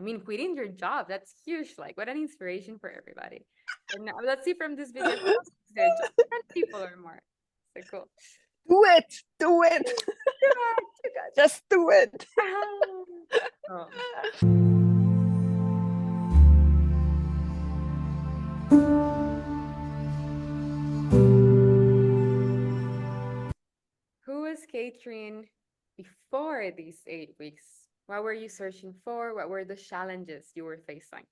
mean, quitting your job, that's huge. Like, what an inspiration for everybody. And now, let's see from this video who else quits their job. 10 people or more. So cool. Do it. Do it. Too much, you guys. Just do it. Oh. Who was catering before these 8 weeks? What were you searching for? What were the challenges you were facing?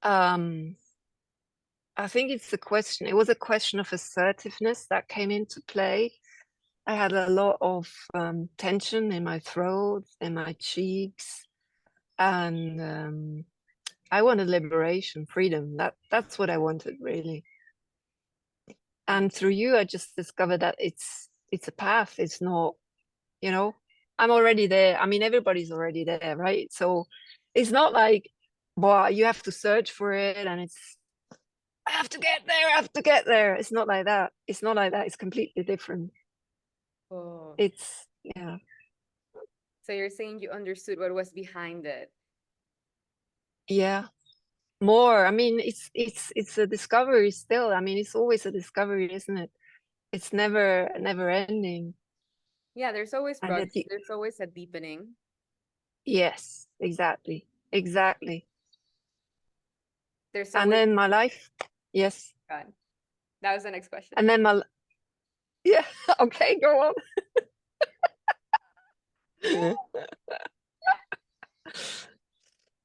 I think it was a question of assertiveness that came into play. I had a lot of tension in my throat, in my cheeks, and I wanted liberation, freedom. That's what I wanted, really. And through you, I just discovered that it's a path. It's not, I'm already there. I mean, everybody's already there, right? So it's not like, well, you have to search for it, and I have to get there. I have to get there. It's not like that. It's not like that. It's completely different. Oh, Yeah. so you're saying you understood what was behind it. Yeah. More. I mean, it's a discovery still. I mean, it's always a discovery, isn't it? It's never ending. Yeah, there's always And progress. There's always a deepening. yes, exactly. There's And always then my life, yes. God. That was the next question. And then yeah, okay, go on.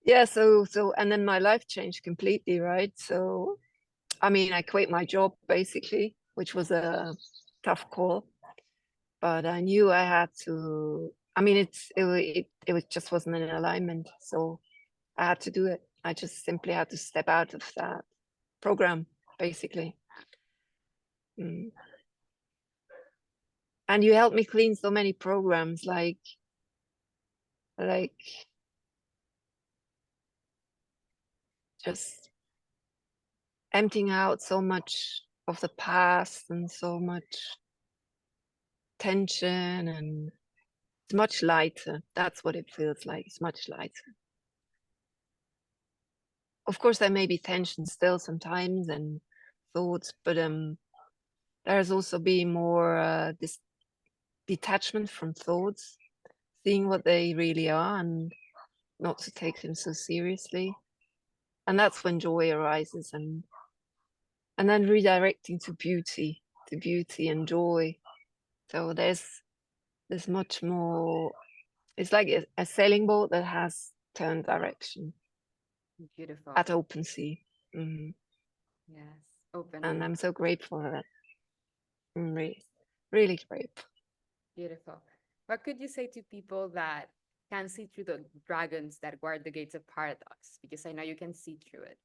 Yeah, so and then my life changed completely, right? So I mean, I quit my job basically, which was a tough call, but I knew I had to. I mean, it just wasn't in alignment, so I had to do it. I just simply had to step out of that program, basically. And you helped me clean so many programs, like just emptying out so much of the past and so much tension, and it's much lighter. That's what it feels like. It's much lighter. Of course, there may be tension still sometimes and thoughts, but there's also been more this detachment from thoughts, seeing what they really are and not to take them so seriously. And that's when joy arises, and then redirecting to beauty and joy. So there's much more. It's like a sailing boat that has turned direction Beautiful. at open sea. Mm-hmm. Yes, open. And I'm so grateful for that. I'm really grateful. Beautiful. What could you say to people that can see through the dragons that guard the gates of paradox? Because I know you can see through it.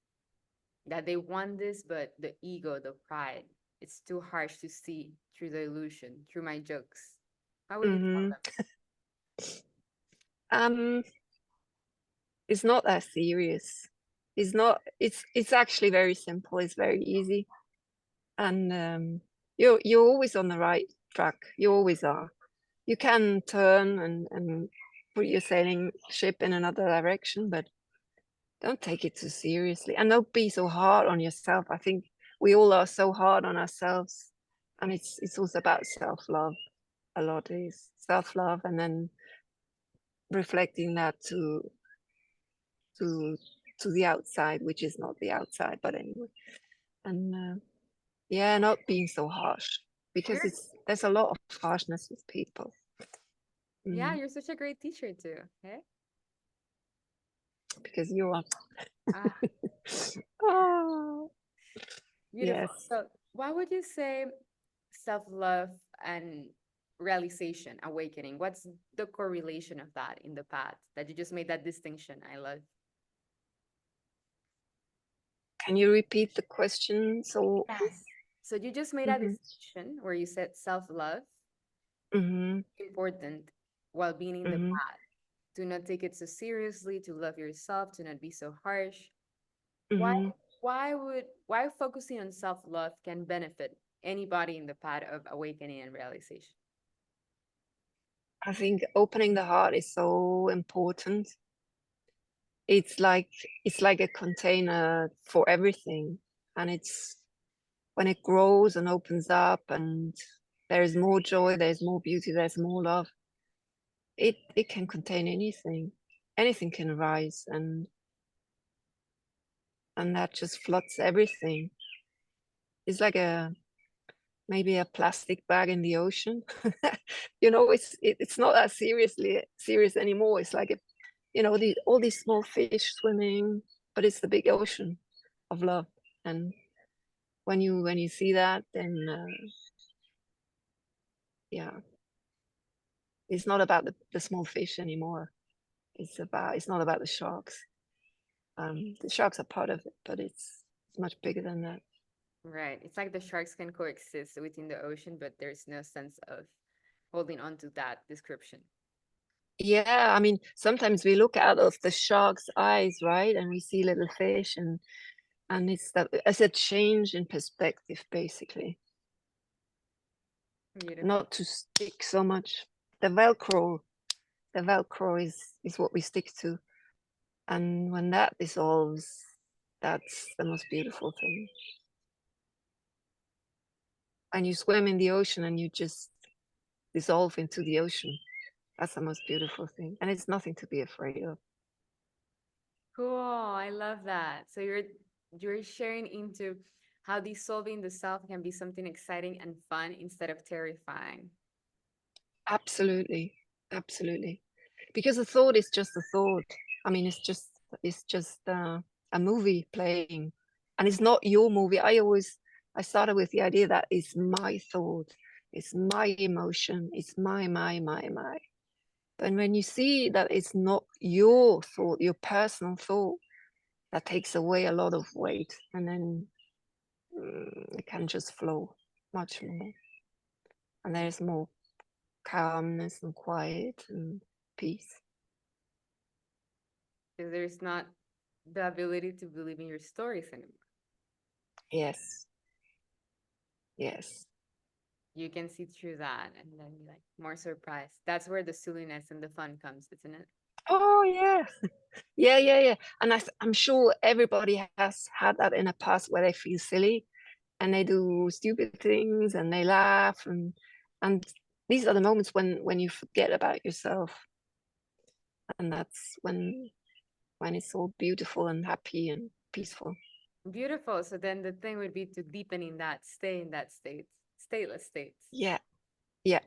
That they want this, but the ego, the pride, it's too harsh to see through the illusion, through my jokes. How would you tell Mm-hmm. them? It's not that serious. It's not. It's actually very simple. It's very easy, and you're always on the right track. You always are. You can turn and put your sailing ship in another direction, but don't take it too seriously, and don't be so hard on yourself. I think we all are so hard on ourselves, and it's also about self-love. A lot is self-love, and then reflecting that to the outside, which is not the outside, but anyway. And yeah, not being so harsh, because there's a lot of harshness with people. Yeah, you're such a great teacher too. Okay. Because you are. Ah, Oh, beautiful. yes. So, what would you say self-love and realization, awakening? What's the correlation of that in the path that you just made that distinction? I love. Can you repeat the question? So Yes. So you just made a distinction where you said self-love important while being in the path. Do not take it so seriously, to love yourself, to not be so harsh. Why why focusing on self-love can benefit anybody in the path of awakening and realization? I think opening the heart is so important, it's like a container for everything, and it's when it grows and opens up, and there is more joy, there's more beauty, there's more love. It can contain anything. Anything can rise, and that just floods everything. It's like maybe a plastic bag in the ocean. It's not that serious anymore. It's like all these small fish swimming, but it's the big ocean of love. And when you see that, then yeah, it's not about the small fish anymore. It's not about the sharks. The sharks are part of it, but it's much bigger than that. Right. It's like the sharks can coexist within the ocean, but there's no sense of holding on to that description. Yeah, I mean, sometimes we look out of the shark's eyes, right, and we see little fish, and it's a change in perspective, basically. Beautiful. Not to stick so much. The Velcro is what we stick to, and when that dissolves, that's the most beautiful thing. And you swim in the ocean, and you just dissolve into the ocean. That's the most beautiful thing, and it's nothing to be afraid of. Cool. I love that. So you're sharing into how dissolving the self can be something exciting and fun instead of terrifying. Absolutely, absolutely. Because a thought is just a thought. I mean, it's just a movie playing, and it's not your movie. I started with the idea that it's my thought, it's my emotion, it's my. And when you see that it's not your thought, your personal thought, that takes away a lot of weight, and then it can just flow much more, and there's more calmness and quiet and peace. Because there's not the ability to believe in your stories anymore. Yes. Yes. You can see through that and then be like more surprised. That's where the silliness and the fun comes, isn't it? Oh yeah. Yeah. And I'm sure everybody has had that in the past where they feel silly and they do stupid things and they laugh, and these are the moments when you forget about yourself, and that's when it's all beautiful and happy and peaceful. Beautiful. So then the thing would be to deepen in that, stay in that state, stateless states. Yeah. Yeah.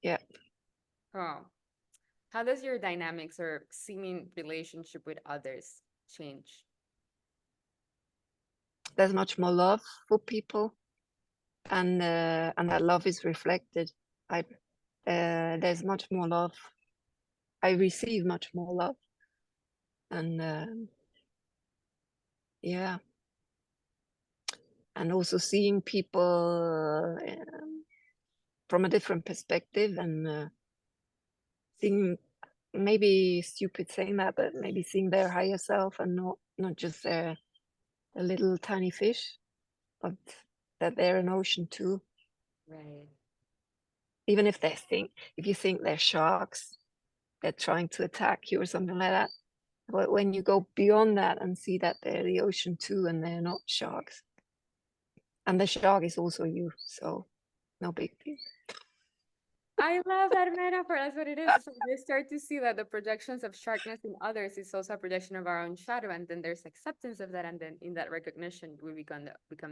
Yeah. Oh, how does your dynamics or seeming relationship with others change? There's much more love for people, and that love is reflected. I There's much more love. I receive much more love, and yeah, and also seeing people from a different perspective, and seeing, maybe stupid saying that, but maybe seeing their higher self and not just their a little tiny fish, but that they're an ocean too. Right. Even if you think they're sharks, they're trying to attack you or something like that. But when you go beyond that and see that they're the ocean too, and they're not sharks, and the shark is also you, so no big deal. I love that metaphor. That's what it is. So we start to see that the projections of sharpness in others is also a projection of our own shadow, and then there's acceptance of that, and then in that recognition, we become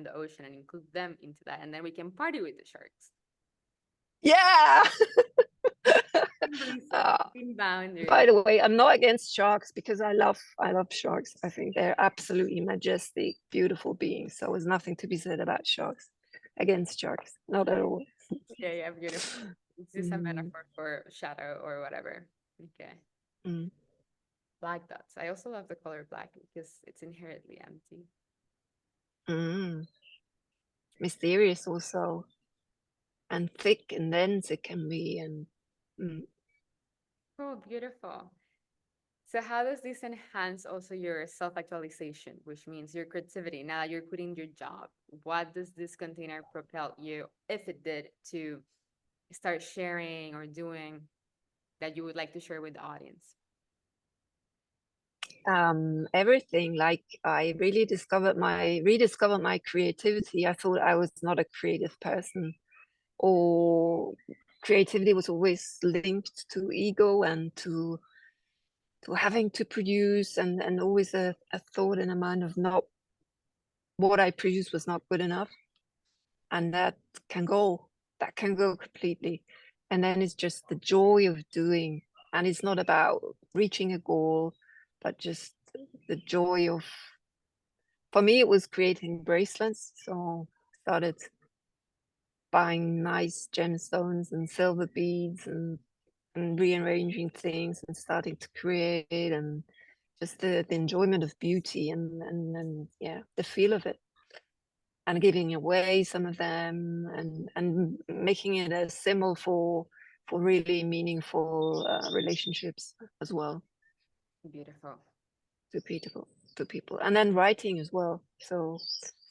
the ocean and include them into that, and then we can party with the sharks. Yeah. Embrace it. uh, In boundaries. by the way, I'm not against sharks because I love sharks. I think they're absolutely majestic, beautiful beings. So there's nothing to be said about sharks. Against sharks, not at all. Yeah, beautiful. It's just a Mm, metaphor for shadow or whatever. Okay. mm, Black dots. I also love the color black because it's inherently empty. mm. Mysterious also, and thick and dense it can be, and mm. Oh, beautiful. So how does this enhance also your self-actualization, which means your creativity? Now that you're quitting your job, what does this container propel you, if it did, to start sharing or doing that you would like to share with the audience? everything. Like I really rediscovered my creativity. I thought I was not a creative person, or creativity was always linked to ego and to having to produce, and always a thought in a mind of not what I produced was not good enough. And can go that can go completely. And then it's just the joy of doing, and it's not about reaching a goal, but just the joy of, for me it was creating bracelets. So started buying nice gemstones and silver beads, and rearranging things and starting to create, and just the enjoyment of beauty, and yeah, the feel of it, and giving away some of them, and making it a symbol for really meaningful relationships as well, Beautiful. to people, and then writing as well. So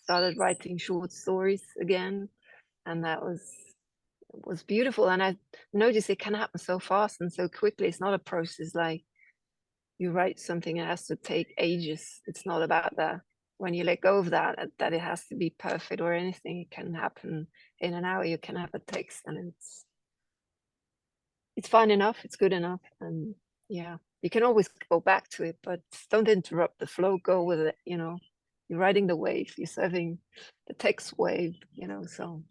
started writing short stories again, and that was beautiful. And I noticed it can happen so fast and so quickly. It's not a process like you write something, it has to take ages. It's not about that. When you let go of that it has to be perfect or anything, it can happen in an hour. You can have a text and it's fine enough, it's good enough, and yeah, you can always go back to it, but don't interrupt the flow. Go with it, you're riding the wave, you're surfing the text wave, so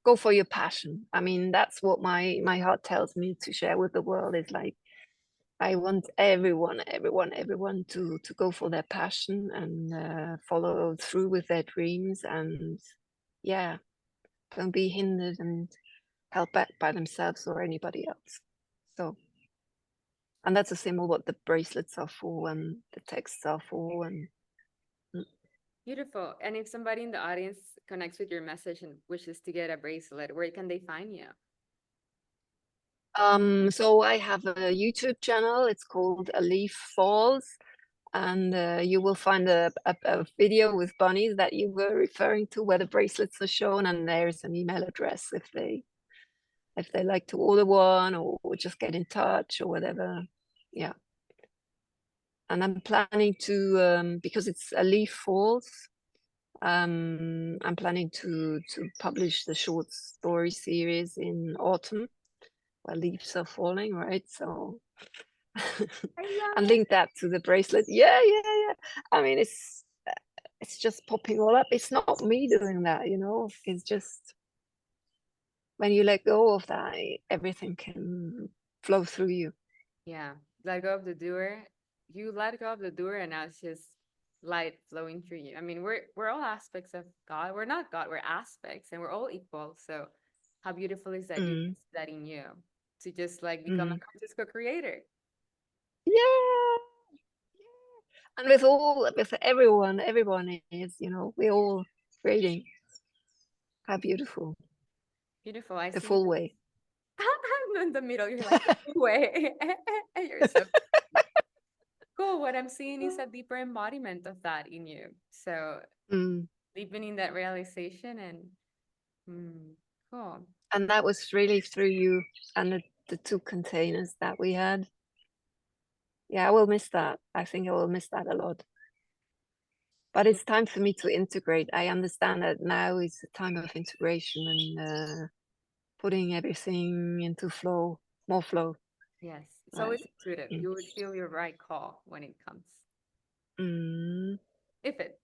go for your passion. I mean, that's what my heart tells me to share with the world, is like, I want everyone to go for their passion, and follow through with their dreams, and yeah, don't be hindered and held back by themselves or anybody else. So, and that's a symbol what the bracelets are for and the texts are for, and Beautiful. And if somebody in the audience connects with your message and wishes to get a bracelet, where can they find you? so I have a YouTube channel. It's called A Leaf Falls, and you will find a video with bunnies that you were referring to, where the bracelets are shown, and there's an email address if they like to order one, or just get in touch or whatever. Yeah. And I'm planning to, because it's A Leaf Falls, I'm planning to publish the short story series in autumn, where leaves are falling, right? So I and love it. link that to the bracelet. Yeah, yeah, yeah. I mean, it's just popping all up. It's not me doing that, it's just when you let go of that, everything can flow through you. Yeah. Let go of the doer. You let go of the doer and now it's just light flowing through you. I mean, we're all aspects of God. We're not God, we're aspects and we're all equal. So how beautiful is that you can Mm, see that in you to just like become a mm. conscious co-creator. Yeah. And with everyone is, we're all creating. How beautiful. Beautiful. I The see full you way. in the middle. You're like, way. You're so cool. What I'm seeing is a deeper embodiment of that in you. So Mm. deepening that realization and cool. And that was really through you and the two containers that we had. Yeah, I will miss that. I think I will miss that a lot. But it's time for me to integrate. I understand that now is a time of integration, and putting everything into flow, more flow. Yes, it's Right. always intuitive. Mm. You would feel your right call when it comes. Mm. If it.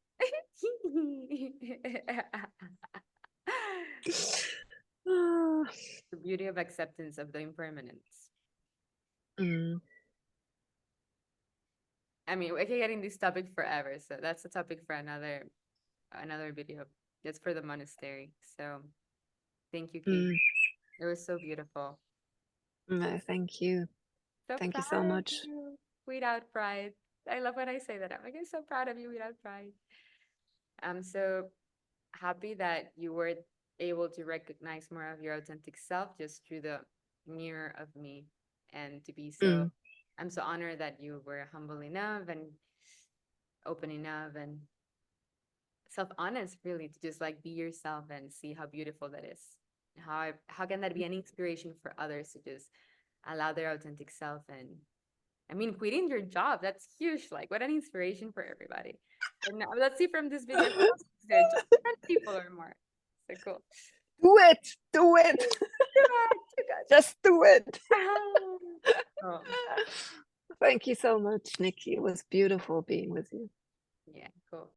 Ah. The beauty of acceptance of the impermanence. Mm. I mean, we can get in this topic forever, so that's a topic for another video. That's for the monastery. So thank you, Kate. Mm. It was so beautiful. No, thank you. So Thank you so proud of much. you without pride. I love when I say that. I'm like, I'm so proud of you without pride. I'm so happy that you were able to recognize more of your authentic self just through the mirror of me, and to be so, Mm. I'm so honored that you were humble enough and open enough and self-honest, really, to just like be yourself and see how beautiful that is. How can that be an inspiration for others to just allow their authentic self and I mean, quitting your job, that's huge. Like, what an inspiration for everybody. And now let's see from this video who else quits their job. 10 people or more. So cool. Do it. Do it. Too good. Just do it. Oh. Thank you so much, Nikki. It was beautiful being with you.